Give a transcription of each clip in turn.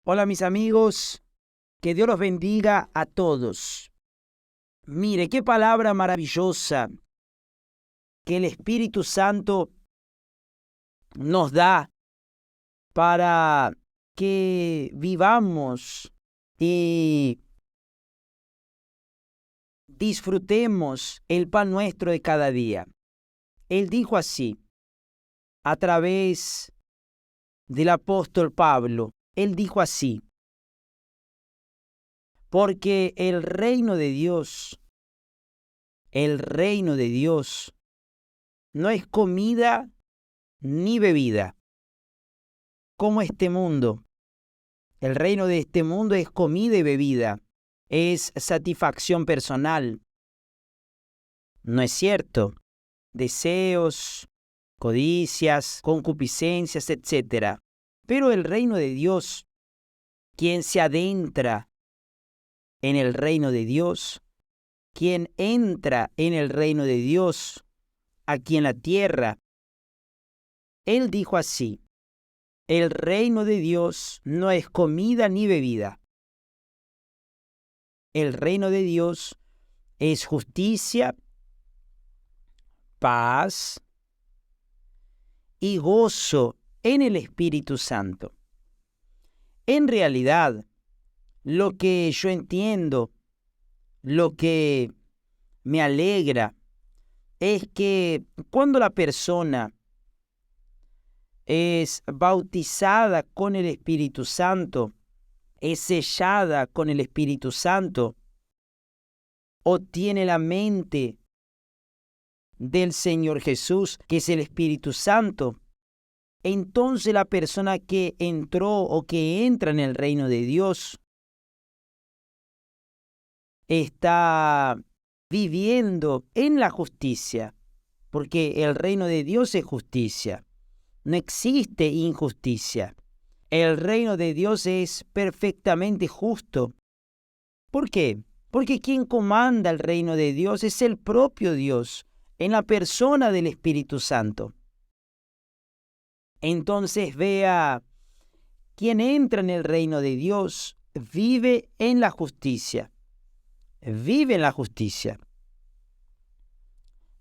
Hola mis amigos, que Dios los bendiga a todos. Mire, qué palabra maravillosa que el Espíritu Santo nos da para que vivamos y disfrutemos el pan nuestro de cada día. Él dijo así, a través del apóstol Pablo, él dijo así, porque el reino de Dios no es comida ni bebida, como este mundo. El reino de este mundo es comida y bebida, es satisfacción personal. No es cierto. Deseos, codicias, concupiscencias, etc. Pero el reino de Dios, quien se adentra en el reino de Dios, quien entra en el reino de Dios aquí en la tierra, él dijo así, el reino de Dios no es comida ni bebida. El reino de Dios es justicia, paz y gozo en el Espíritu Santo. En realidad, lo que yo entiendo, lo que me alegra, es que cuando la persona es bautizada con el Espíritu Santo, es sellada con el Espíritu Santo, o tiene la mente del Señor Jesús, que es el Espíritu Santo, entonces la persona que entró o que entra en el reino de Dios está viviendo en la justicia, porque el reino de Dios es justicia. No existe injusticia. El reino de Dios es perfectamente justo. ¿Por qué? Porque quien comanda el reino de Dios es el propio Dios, en la persona del Espíritu Santo. Entonces vea, quien entra en el reino de Dios vive en la justicia. Vive en la justicia.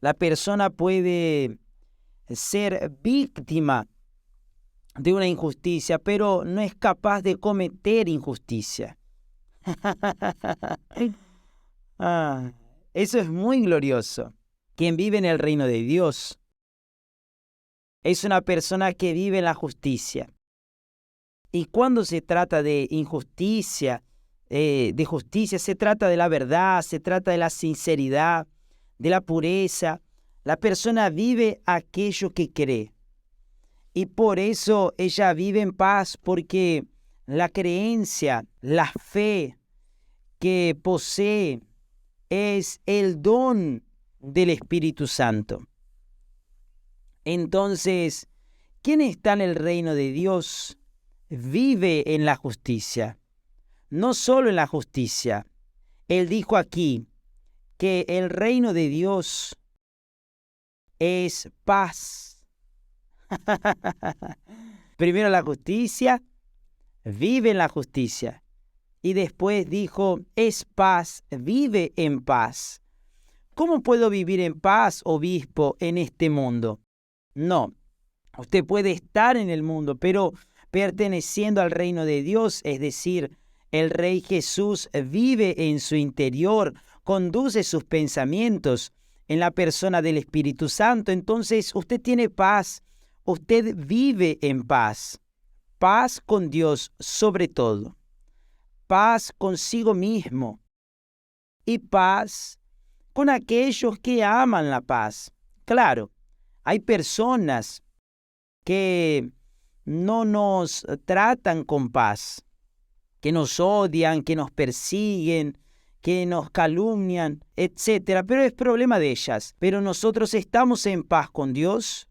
La persona puede ser víctima de una injusticia, pero no es capaz de cometer injusticia. Eso es muy glorioso. Quien vive en el reino de Dios es una persona que vive en la justicia. Y cuando se trata de injusticia, de justicia, se trata de la verdad, se trata de la sinceridad, de la pureza. La persona vive aquello que cree. Y por eso ella vive en paz, porque la creencia, la fe que posee es el don del Espíritu Santo. Entonces, quien está en el reino de Dios vive en la justicia. No solo en la justicia. Él dijo aquí que el reino de Dios es paz. Primero la justicia, vive en la justicia. Y después dijo, es paz, vive en paz. ¿Cómo puedo vivir en paz, obispo, en este mundo? No, usted puede estar en el mundo, pero perteneciendo al reino de Dios, es decir, el Rey Jesús vive en su interior, conduce sus pensamientos en la persona del Espíritu Santo. Entonces usted tiene paz, usted vive en paz. Paz con Dios sobre todo. Paz consigo mismo. Y paz con aquellos que aman la paz. Claro, hay personas que no nos tratan con paz, que nos odian, que nos persiguen, que nos calumnian, etc. Pero es problema de ellas. Pero nosotros estamos en paz con Dios,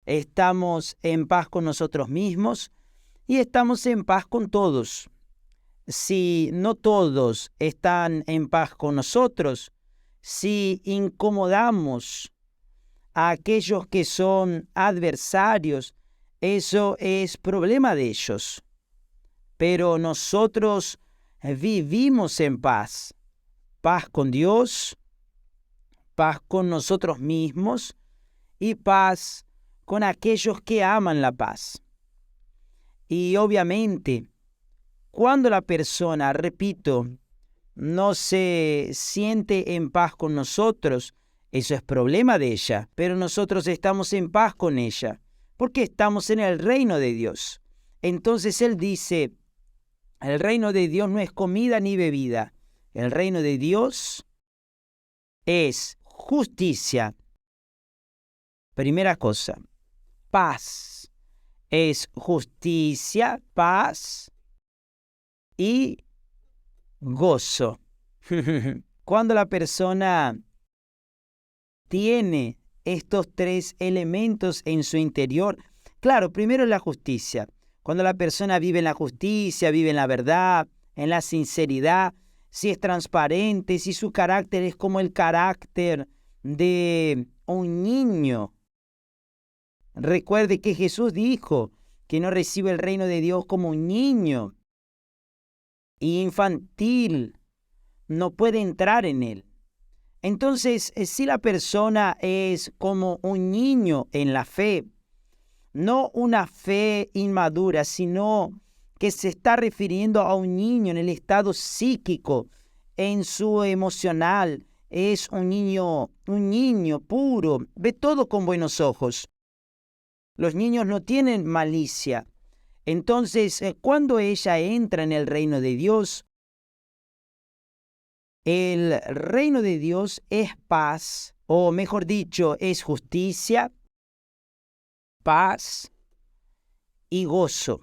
estamos en paz con nosotros mismos y estamos en paz con todos. Si no todos están en paz con nosotros, si incomodamos a aquellos que son adversarios, eso es problema de ellos. Pero nosotros vivimos en paz. Paz con Dios, paz con nosotros mismos y paz con aquellos que aman la paz. Y obviamente, cuando la persona, repito, no se siente en paz con nosotros, eso es problema de ella, pero nosotros estamos en paz con ella, porque estamos en el reino de Dios. Entonces Él dice, el reino de Dios no es comida ni bebida, el reino de Dios es justicia. Primera cosa, paz. Es justicia, paz y gozo. Cuando la persona tiene estos tres elementos en su interior, claro, primero es la justicia. Cuando la persona vive en la justicia, vive en la verdad, en la sinceridad, si es transparente, si su carácter es como el carácter de un niño. Recuerde que Jesús dijo que no recibe el reino de Dios como un niño infantil, no puede entrar en él. Entonces, si la persona es como un niño en la fe, no una fe inmadura, sino que se está refiriendo a un niño en el estado psíquico, en su emocional, es un niño puro, ve todo con buenos ojos. Los niños no tienen malicia. Entonces, cuando ella entra en el reino de Dios, el reino de Dios es paz, o mejor dicho, es justicia, paz y gozo.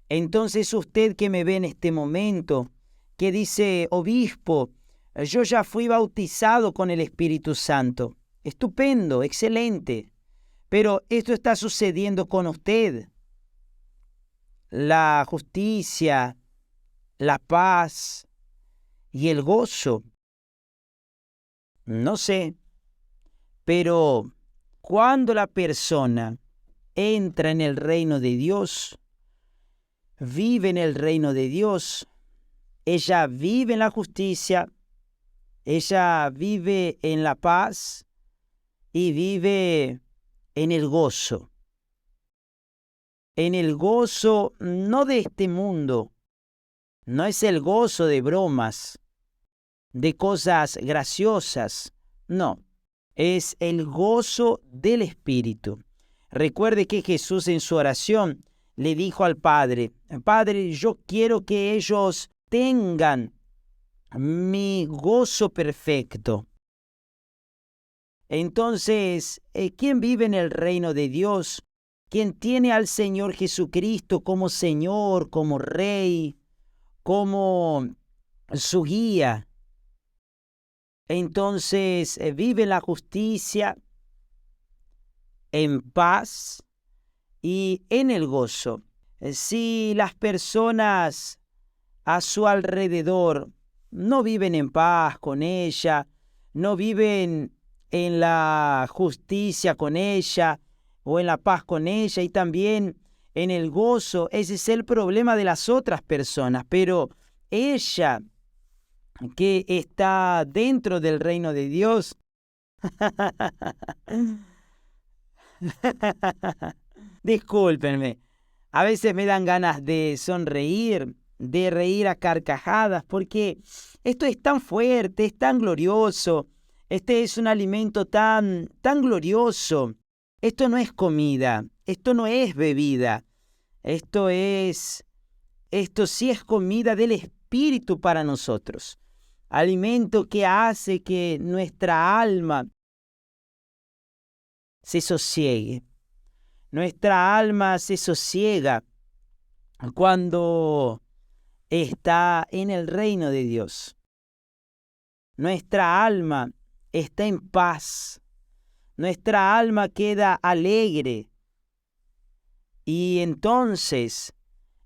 Entonces usted que me ve en este momento, que dice, obispo, yo ya fui bautizado con el Espíritu Santo. Estupendo, excelente. Pero esto está sucediendo con usted. La justicia, la paz y el gozo. No sé, pero cuando la persona entra en el reino de Dios, vive en el reino de Dios, ella vive en la justicia, ella vive en la paz y vive en el gozo. En el gozo no de este mundo, no es el gozo de bromas, de cosas graciosas, no, es el gozo del Espíritu. Recuerde que Jesús en su oración le dijo al Padre, Padre, yo quiero que ellos tengan mi gozo perfecto. Entonces, ¿quién vive en el reino de Dios? ¿Quién tiene al Señor Jesucristo como Señor, como Rey, como su guía? Entonces, vive la justicia, en paz y en el gozo. Si las personas a su alrededor no viven en paz con ella, no viven en la justicia con ella o en la paz con ella y también en el gozo, ese es el problema de las otras personas, pero ella que está dentro del reino de Dios, discúlpenme, a veces me dan ganas de sonreír, de reír a carcajadas, porque esto es tan fuerte, es tan glorioso, este es un alimento tan glorioso. Esto no es comida, esto no es bebida, esto sí es comida del Espíritu para nosotros. Alimento que hace que nuestra alma se sosiegue. Nuestra alma se sosiega cuando está en el reino de Dios. Nuestra alma está en paz. Nuestra alma queda alegre. Y entonces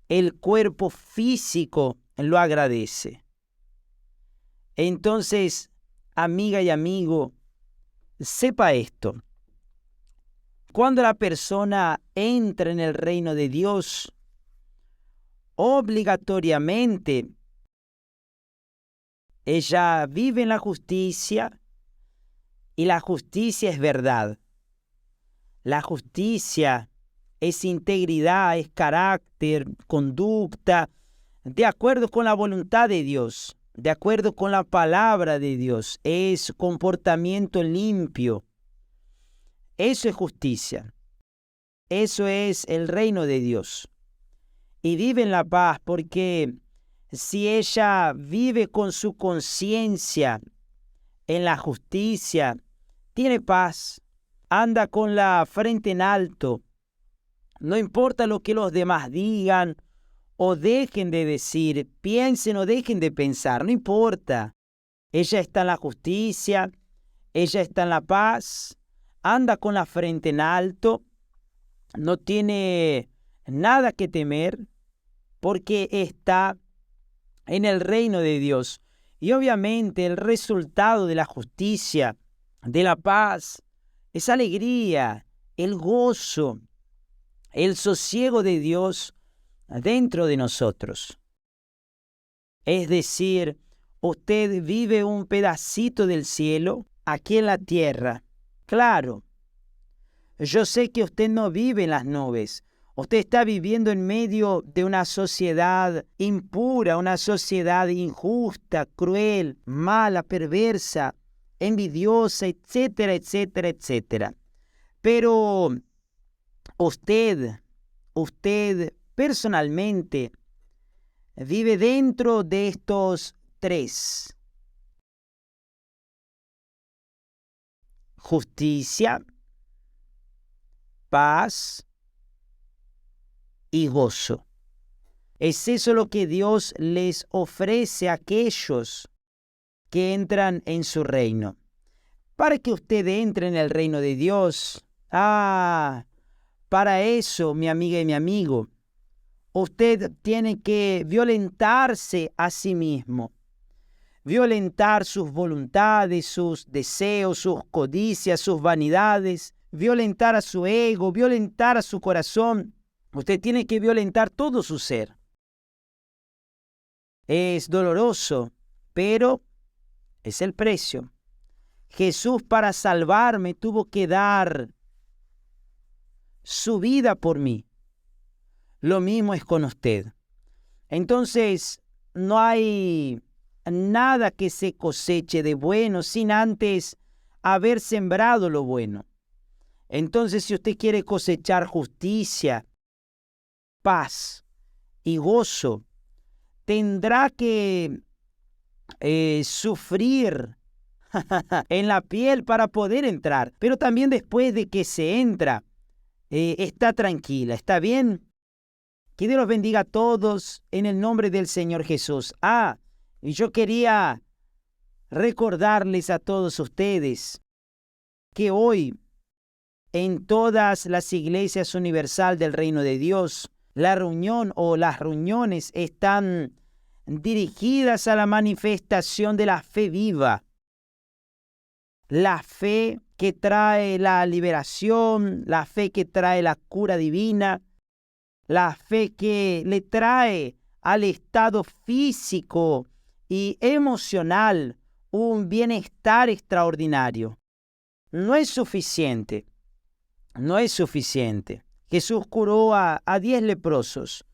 el cuerpo físico lo agradece. Entonces, amiga y amigo, sepa esto. Cuando la persona entra en el reino de Dios, obligatoriamente ella vive en la justicia, y la justicia es verdad. La justicia es integridad, es carácter, conducta, de acuerdo con la voluntad de Dios, de acuerdo con la palabra de Dios. Es comportamiento limpio. Eso es justicia. Eso es el reino de Dios. Y vive en la paz, porque si ella vive con su conciencia en la justicia, tiene paz, anda con la frente en alto. No importa lo que los demás digan o dejen de decir, piensen o dejen de pensar, no importa. Ella está en la justicia, ella está en la paz, anda con la frente en alto, no tiene nada que temer, porque está en el reino de Dios. Y obviamente el resultado de la justicia, de la paz, es alegría, el gozo, el sosiego de Dios dentro de nosotros. Es decir, usted vive un pedacito del cielo aquí en la tierra. Claro, yo sé que usted no vive en las nubes. Usted está viviendo en medio de una sociedad impura, una sociedad injusta, cruel, mala, perversa, envidiosa, etcétera, etcétera, etcétera. Pero usted personalmente vive dentro de estos tres: justicia, paz y gozo. Es eso lo que Dios les ofrece a aquellos que entran en su reino. Para que usted entre en el reino de Dios, para eso, mi amiga y mi amigo, usted tiene que violentarse a sí mismo, violentar sus voluntades, sus deseos, sus codicias, sus vanidades, violentar a su ego, violentar a su corazón. Usted tiene que violentar todo su ser. Es doloroso, pero es el precio. Jesús, para salvarme, tuvo que dar su vida por mí. Lo mismo es con usted. Entonces, no hay nada que se coseche de bueno sin antes haber sembrado lo bueno. Entonces, si usted quiere cosechar justicia, paz y gozo, tendrá que sufrir en la piel para poder entrar. Pero también después de que se entra, está tranquila, ¿está bien? Que Dios los bendiga a todos en el nombre del Señor Jesús. Y yo quería recordarles a todos ustedes que hoy en todas las iglesias universal del Reino de Dios, la reunión o las reuniones están dirigidas a la manifestación de la fe viva. La fe que trae la liberación, la fe que trae la cura divina, la fe que le trae al estado físico y emocional un bienestar extraordinario. No es suficiente. No es suficiente. Jesús curó a 10 leprosos,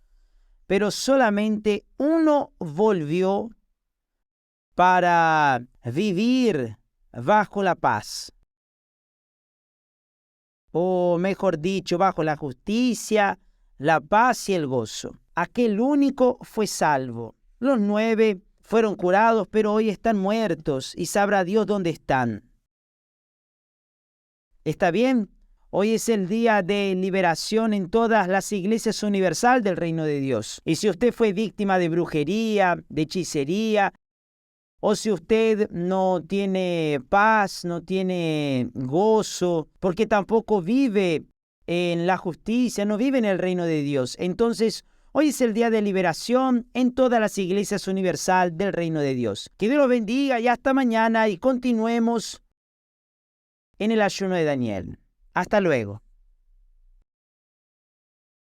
pero solamente uno volvió para vivir bajo la paz. O mejor dicho, bajo la justicia, la paz y el gozo. Aquel único fue salvo. Los 9 fueron curados, pero hoy están muertos y sabrá Dios dónde están. ¿Está bien? Hoy es el día de liberación en todas las iglesias universal del Reino de Dios. Y si usted fue víctima de brujería, de hechicería, o si usted no tiene paz, no tiene gozo, porque tampoco vive en la justicia, no vive en el reino de Dios, entonces hoy es el día de liberación en todas las iglesias universal del reino de Dios. Que Dios los bendiga y hasta mañana, y continuemos en el ayuno de Daniel. Hasta luego.